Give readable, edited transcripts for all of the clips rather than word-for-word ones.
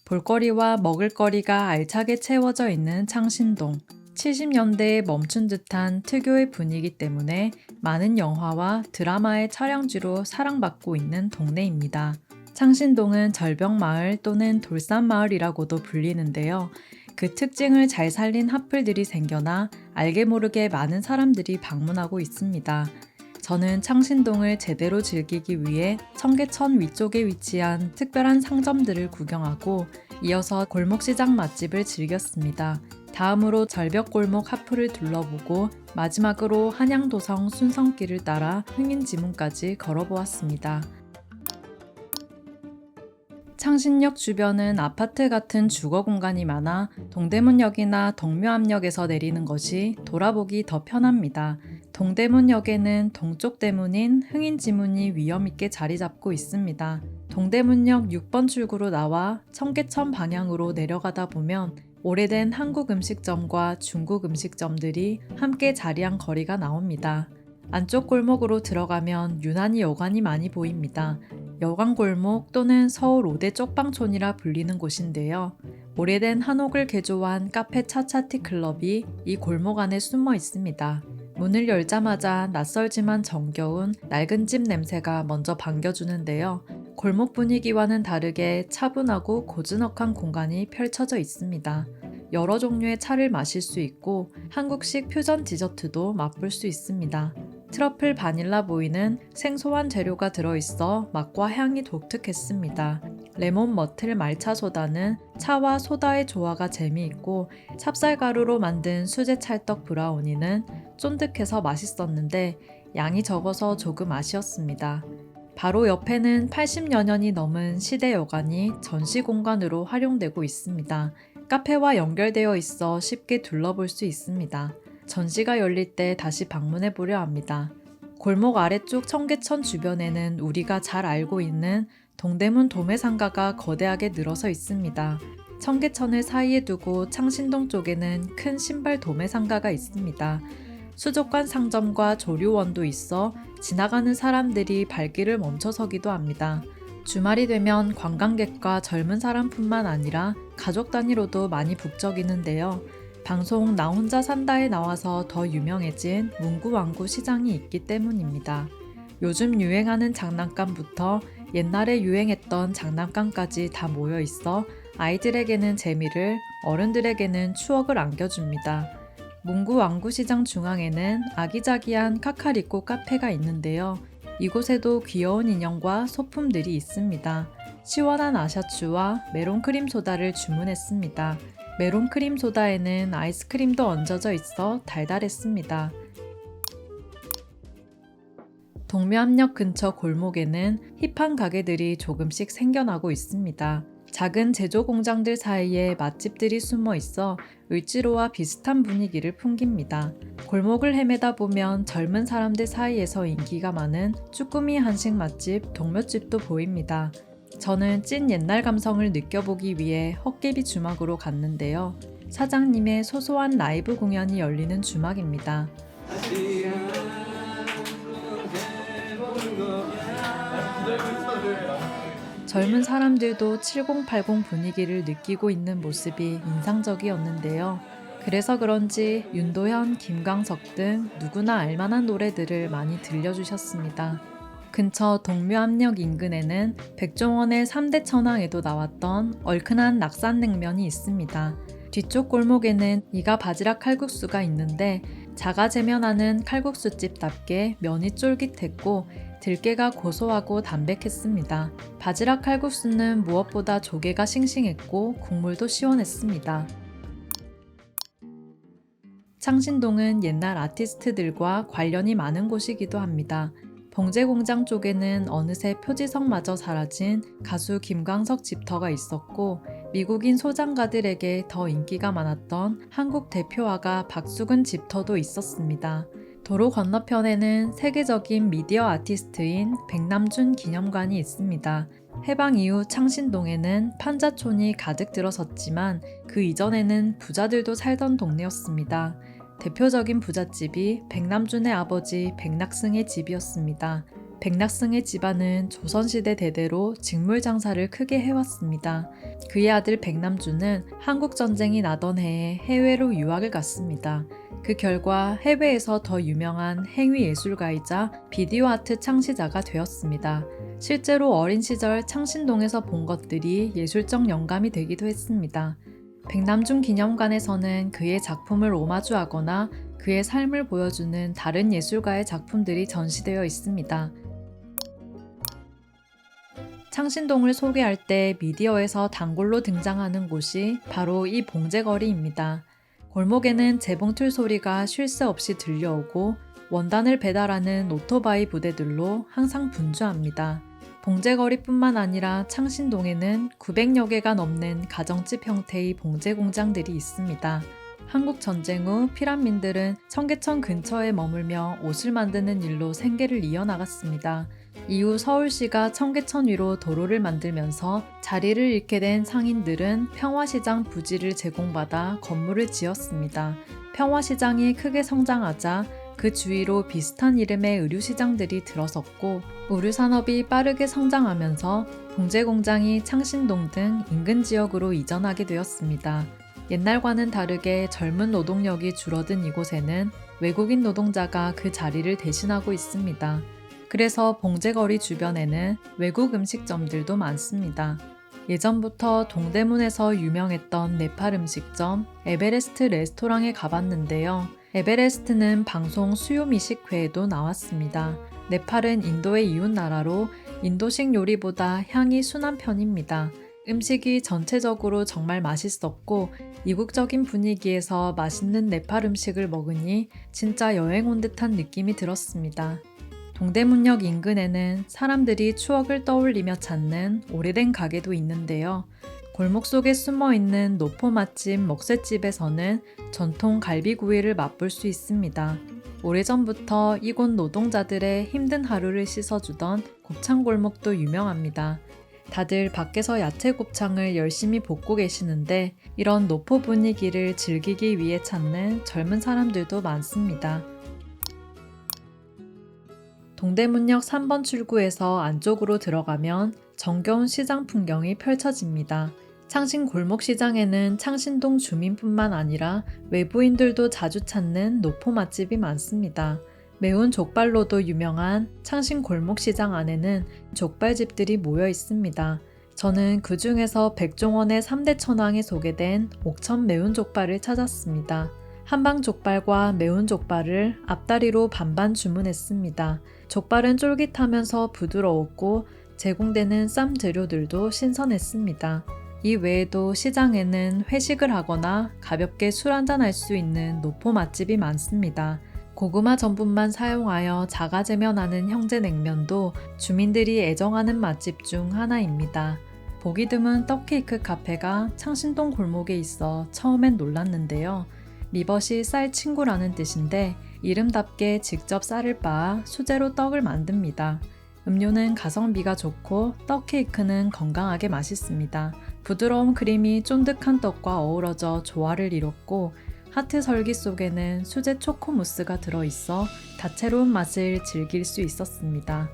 볼거리와 먹을거리가 알차게 채워져 있는 창신동. 70년대에 멈춘 듯한 특유의 분위기 때문에 많은 영화와 드라마의 촬영지로 사랑받고 있는 동네입니다. 창신동은 절벽마을 또는 돌산마을이라고도 불리는데요. 그 특징을 잘 살린 핫플들이 생겨나 알게 모르게 많은 사람들이 방문하고 있습니다. 저는 창신동을 제대로 즐기기 위해 청계천 위쪽에 위치한 특별한 상점들을 구경하고 이어서 골목시장 맛집을 즐겼습니다. 다음으로 절벽골목 핫플을 둘러보고 마지막으로 한양도성 순성길을 따라 흥인지문까지 걸어보았습니다. 창신역 주변은 아파트 같은 주거 공간이 많아 동대문역이나 동묘암역에서 내리는 것이 돌아보기 더 편합니다. 동대문역에는 동쪽 대문인 흥인지문이 위엄있게 자리 잡고 있습니다. 동대문역 6번 출구로 나와 청계천 방향으로 내려가다 보면 오래된 한국 음식점과 중국 음식점들이 함께 자리한 거리가 나옵니다. 안쪽 골목으로 들어가면 유난히 여관이 많이 보입니다. 여관골목 또는 서울 5대 쪽방촌이라 불리는 곳인데요. 오래된 한옥을 개조한 카페 차차티 클럽이 이 골목 안에 숨어 있습니다. 문을 열자마자 낯설지만 정겨운 낡은 집 냄새가 먼저 반겨주는데요. 골목 분위기와는 다르게 차분하고 고즈넉한 공간이 펼쳐져 있습니다. 여러 종류의 차를 마실 수 있고 한국식 퓨전 디저트도 맛볼 수 있습니다. 트러플 바닐라 보이는 생소한 재료가 들어있어 맛과 향이 독특했습니다. 레몬 머틀 말차 소다는 차와 소다의 조화가 재미있고 찹쌀가루로 만든 수제 찰떡 브라우니는 쫀득해서 맛있었는데 양이 적어서 조금 아쉬웠습니다. 바로 옆에는 80여 년이 넘은 시대 여관이 전시 공간으로 활용되고 있습니다. 카페와 연결되어 있어 쉽게 둘러볼 수 있습니다. 전시가 열릴 때 다시 방문해 보려 합니다. 골목 아래쪽 청계천 주변에는 우리가 잘 알고 있는 동대문 도매상가가 거대하게 늘어서 있습니다. 청계천을 사이에 두고 창신동 쪽에는 큰 신발 도매상가가 있습니다. 수족관 상점과 조류원도 있어 지나가는 사람들이 발길을 멈춰서기도 합니다. 주말이 되면 관광객과 젊은 사람뿐만 아니라 가족 단위로도 많이 북적이는데요. 방송 나 혼자 산다에 나와서 더 유명해진 문구왕구 시장이 있기 때문입니다. 요즘 유행하는 장난감부터 옛날에 유행했던 장난감까지 다 모여 있어 아이들에게는 재미를, 어른들에게는 추억을 안겨줍니다. 문구왕구 시장 중앙에는 아기자기한 카카리코 카페가 있는데요. 이곳에도 귀여운 인형과 소품들이 있습니다. 시원한 아샤추와 메론크림 소다를 주문했습니다. 메론크림 소다에는 아이스크림도 얹어져 있어 달달했습니다. 동묘암역 근처 골목에는 힙한 가게들이 조금씩 생겨나고 있습니다. 작은 제조 공장들 사이에 맛집들이 숨어 있어 을지로와 비슷한 분위기를 풍깁니다. 골목을 헤매다 보면 젊은 사람들 사이에서 인기가 많은 쭈꾸미 한식 맛집 동묘집도 보입니다. 저는 찐 옛날 감성을 느껴보기 위해 헛개비 주막으로 갔는데요. 사장님의 소소한 라이브 공연이 열리는 주막입니다. 젊은 사람들도 7080 분위기를 느끼고 있는 모습이 인상적이었는데요. 그래서 그런지 윤도현, 김광석 등 누구나 알만한 노래들을 많이 들려주셨습니다. 근처 동묘암역 인근에는 백종원의 3대 천왕에도 나왔던 얼큰한 낙산냉면이 있습니다. 뒤쪽 골목에는 이가 바지락 칼국수가 있는데 자가 제면하는 칼국수집답게 면이 쫄깃했고 들깨가 고소하고 담백했습니다. 바지락 칼국수는 무엇보다 조개가 싱싱했고 국물도 시원했습니다. 창신동은 옛날 아티스트들과 관련이 많은 곳이기도 합니다. 봉제공장 쪽에는 어느새 표지성마저 사라진 가수 김광석 집터가 있었고 미국인 소장가들에게 더 인기가 많았던 한국 대표화가 박수근 집터도 있었습니다. 도로 건너편에는 세계적인 미디어 아티스트인 백남준 기념관이 있습니다. 해방 이후 창신동에는 판자촌이 가득 들어섰지만 그 이전에는 부자들도 살던 동네였습니다. 대표적인 부잣집이 백남준의 아버지 백낙승의 집이었습니다. 백낙승의 집안은 조선시대 대대로 직물 장사를 크게 해왔습니다. 그의 아들 백남주는 한국전쟁이 나던 해에 해외로 유학을 갔습니다. 그 결과 해외에서 더 유명한 행위예술가이자 비디오 아트 창시자가 되었습니다. 실제로 어린 시절 창신동에서 본 것들이 예술적 영감이 되기도 했습니다. 백남준 기념관에서는 그의 작품을 오마주하거나 그의 삶을 보여주는 다른 예술가의 작품들이 전시되어 있습니다. 창신동을 소개할 때 미디어에서 단골로 등장하는 곳이 바로 이 봉제거리입니다. 골목에는 재봉틀 소리가 쉴 새 없이 들려오고 원단을 배달하는 오토바이 부대들로 항상 분주합니다. 봉제거리뿐만 아니라 창신동에는 900여 개가 넘는 가정집 형태의 봉제 공장들이 있습니다. 한국 전쟁 후 피란민들은 청계천 근처에 머물며 옷을 만드는 일로 생계를 이어나갔습니다. 이후 서울시가 청계천 위로 도로를 만들면서 자리를 잃게 된 상인들은 평화시장 부지를 제공받아 건물을 지었습니다. 평화시장이 크게 성장하자 그 주위로 비슷한 이름의 의류시장들이 들어섰고 의류산업이 빠르게 성장하면서 봉제공장이 창신동 등 인근 지역으로 이전하게 되었습니다. 옛날과는 다르게 젊은 노동력이 줄어든 이곳에는 외국인 노동자가 그 자리를 대신하고 있습니다. 그래서 봉제거리 주변에는 외국 음식점들도 많습니다. 예전부터 동대문에서 유명했던 네팔 음식점 에베레스트 레스토랑에 가봤는데요. 에베레스트는 방송 수요미식회에도 나왔습니다. 네팔은 인도의 이웃나라로 인도식 요리보다 향이 순한 편입니다. 음식이 전체적으로 정말 맛있었고 이국적인 분위기에서 맛있는 네팔 음식을 먹으니 진짜 여행 온 듯한 느낌이 들었습니다. 동대문역 인근에는 사람들이 추억을 떠올리며 찾는 오래된 가게도 있는데요. 골목 속에 숨어있는 노포 맛집 먹새집에서는 전통 갈비구이를 맛볼 수 있습니다. 오래전부터 이곳 노동자들의 힘든 하루를 씻어주던 곱창골목도 유명합니다. 다들 밖에서 야채 곱창을 열심히 볶고 계시는데 이런 노포 분위기를 즐기기 위해 찾는 젊은 사람들도 많습니다. 동대문역 3번 출구에서 안쪽으로 들어가면 정겨운 시장 풍경이 펼쳐집니다. 창신 골목시장에는 창신동 주민뿐만 아니라 외부인들도 자주 찾는 노포 맛집이 많습니다. 매운 족발로도 유명한 창신 골목시장 안에는 족발집들이 모여 있습니다. 저는 그 중에서 백종원의 3대 천왕에 소개된 옥천 매운 족발을 찾았습니다. 한방 족발과 매운 족발을 앞다리로 반반 주문했습니다. 족발은 쫄깃하면서 부드러웠고 제공되는 쌈 재료들도 신선했습니다. 이 외에도 시장에는 회식을 하거나 가볍게 술 한잔 할 수 있는 노포 맛집이 많습니다. 고구마 전분만 사용하여 자가제면하는 형제냉면도 주민들이 애정하는 맛집 중 하나입니다. 보기 드문 떡케이크 카페가 창신동 골목에 있어 처음엔 놀랐는데요. 리벗이 쌀 친구라는 뜻인데 이름답게 직접 쌀을 빻아 수제로 떡을 만듭니다. 음료는 가성비가 좋고 떡케이크는 건강하게 맛있습니다. 부드러운 크림이 쫀득한 떡과 어우러져 조화를 이뤘고 하트 설기 속에는 수제 초코 무스가 들어있어 다채로운 맛을 즐길 수 있었습니다.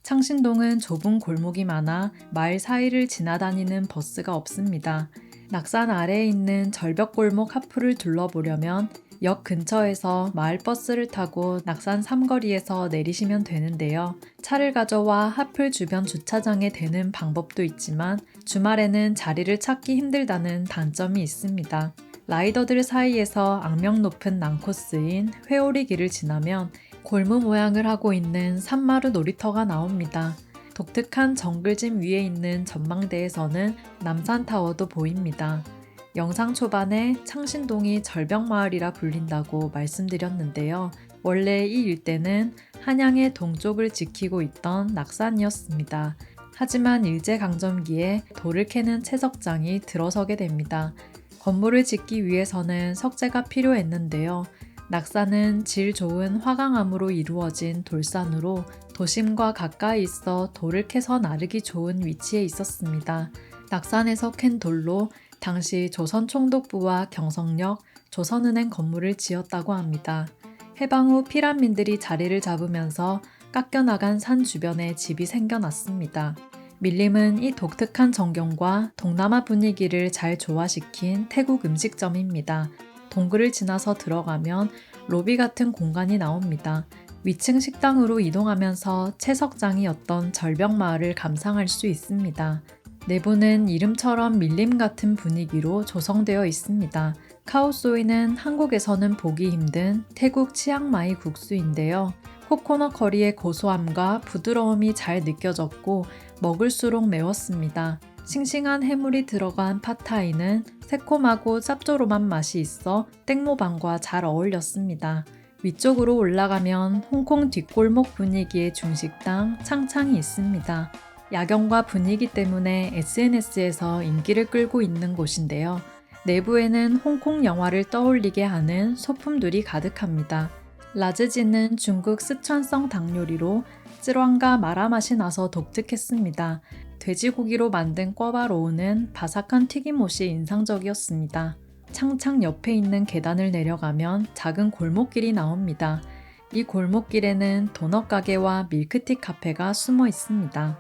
창신동은 좁은 골목이 많아 마을 사이를 지나다니는 버스가 없습니다. 낙산 아래에 있는 절벽골목 하프를 둘러보려면 역 근처에서 마을버스를 타고 낙산 삼거리에서 내리시면 되는데요. 차를 가져와 하플 주변 주차장에 대는 방법도 있지만 주말에는 자리를 찾기 힘들다는 단점이 있습니다. 라이더들 사이에서 악명 높은 난코스인 회오리길을 지나면 골무 모양을 하고 있는 산마루 놀이터가 나옵니다. 독특한 정글짐 위에 있는 전망대에서는 남산타워도 보입니다. 영상 초반에 창신동이 절벽마을이라 불린다고 말씀드렸는데요. 원래 이 일대는 한양의 동쪽을 지키고 있던 낙산이었습니다. 하지만 일제강점기에 돌을 캐는 채석장이 들어서게 됩니다. 건물을 짓기 위해서는 석재가 필요했는데요. 낙산은 질 좋은 화강암으로 이루어진 돌산으로 도심과 가까이 있어 돌을 캐서 나르기 좋은 위치에 있었습니다. 낙산에서 캔 돌로 당시 조선총독부와 경성역, 조선은행 건물을 지었다고 합니다. 해방 후 피란민들이 자리를 잡으면서 깎여나간 산 주변에 집이 생겨났습니다. 밀림은 이 독특한 전경과 동남아 분위기를 잘 조화시킨 태국 음식점입니다. 동굴을 지나서 들어가면 로비 같은 공간이 나옵니다. 위층 식당으로 이동하면서 채석장이었던 절벽마을을 감상할 수 있습니다. 내부는 이름처럼 밀림 같은 분위기로 조성되어 있습니다. 카오소이는 한국에서는 보기 힘든 태국 치앙마이 국수인데요. 코코넛 커리의 고소함과 부드러움이 잘 느껴졌고 먹을수록 매웠습니다. 싱싱한 해물이 들어간 팟타이는 새콤하고 짭조름한 맛이 있어 땡모반과 잘 어울렸습니다. 위쪽으로 올라가면 홍콩 뒷골목 분위기의 중식당 창창이 있습니다. 야경과 분위기 때문에 SNS에서 인기를 끌고 있는 곳인데요. 내부에는 홍콩 영화를 떠올리게 하는 소품들이 가득합니다. 라즈지는 중국 스촨성 닭요리로 쯔랑과 마라 맛이 나서 독특했습니다. 돼지고기로 만든 꿔바로우는 바삭한 튀김옷이 인상적이었습니다. 창창 옆에 있는 계단을 내려가면 작은 골목길이 나옵니다. 이 골목길에는 도넛 가게와 밀크티 카페가 숨어 있습니다.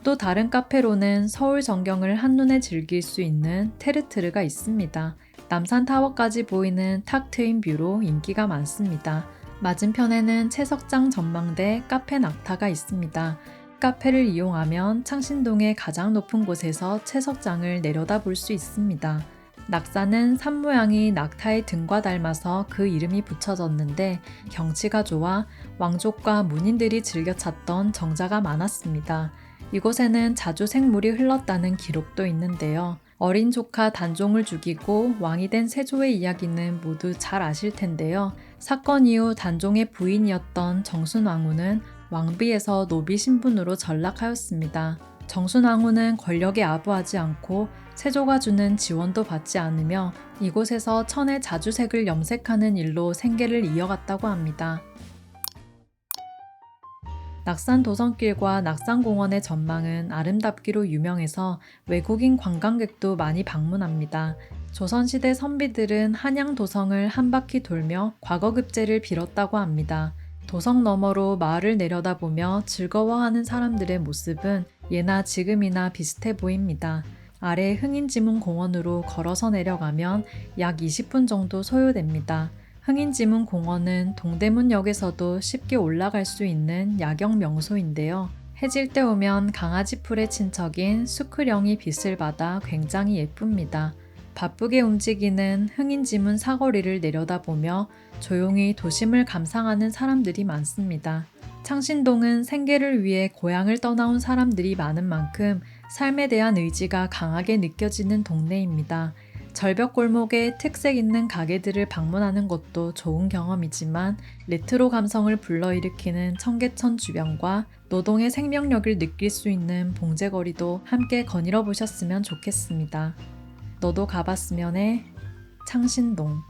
또 다른 카페로는 서울 전경을 한눈에 즐길 수 있는 테르트르가 있습니다. 남산타워까지 보이는 탁 트인 뷰로 인기가 많습니다. 맞은편에는 채석장 전망대 카페 낙타가 있습니다. 카페를 이용하면 창신동의 가장 높은 곳에서 채석장을 내려다볼 수 있습니다. 낙사는 산 모양이 낙타의 등과 닮아서 그 이름이 붙여졌는데 경치가 좋아 왕족과 문인들이 즐겨 찾던 정자가 많았습니다. 이곳에는 자주 생물이 흘렀다는 기록도 있는데요. 어린 조카 단종을 죽이고 왕이 된 세조의 이야기는 모두 잘 아실 텐데요. 사건 이후 단종의 부인이었던 정순왕후는 왕비에서 노비 신분으로 전락하였습니다. 정순왕후는 권력에 아부하지 않고 세조가 주는 지원도 받지 않으며 이곳에서 천의 자주색을 염색하는 일로 생계를 이어갔다고 합니다. 낙산 도성길과 낙산공원의 전망은 아름답기로 유명해서 외국인 관광객도 많이 방문합니다. 조선시대 선비들은 한양 도성을 한 바퀴 돌며 과거급제를 빌었다고 합니다. 도성 너머로 마을을 내려다보며 즐거워하는 사람들의 모습은 예나 지금이나 비슷해 보입니다. 아래 흥인지문공원으로 걸어서 내려가면 약 20분 정도 소요됩니다. 흥인지문공원은 동대문역에서도 쉽게 올라갈 수 있는 야경 명소인데요. 해질 때 오면 강아지 풀의 친척인 수크령이 빛을 받아 굉장히 예쁩니다. 바쁘게 움직이는 흥인지문 사거리를 내려다보며 조용히 도심을 감상하는 사람들이 많습니다. 창신동은 생계를 위해 고향을 떠나온 사람들이 많은 만큼 삶에 대한 의지가 강하게 느껴지는 동네입니다. 절벽골목에 특색 있는 가게들을 방문하는 것도 좋은 경험이지만 레트로 감성을 불러일으키는 청계천 주변과 노동의 생명력을 느낄 수 있는 봉제거리도 함께 거닐어 보셨으면 좋겠습니다. 너도 가봤으면 해. 창신동.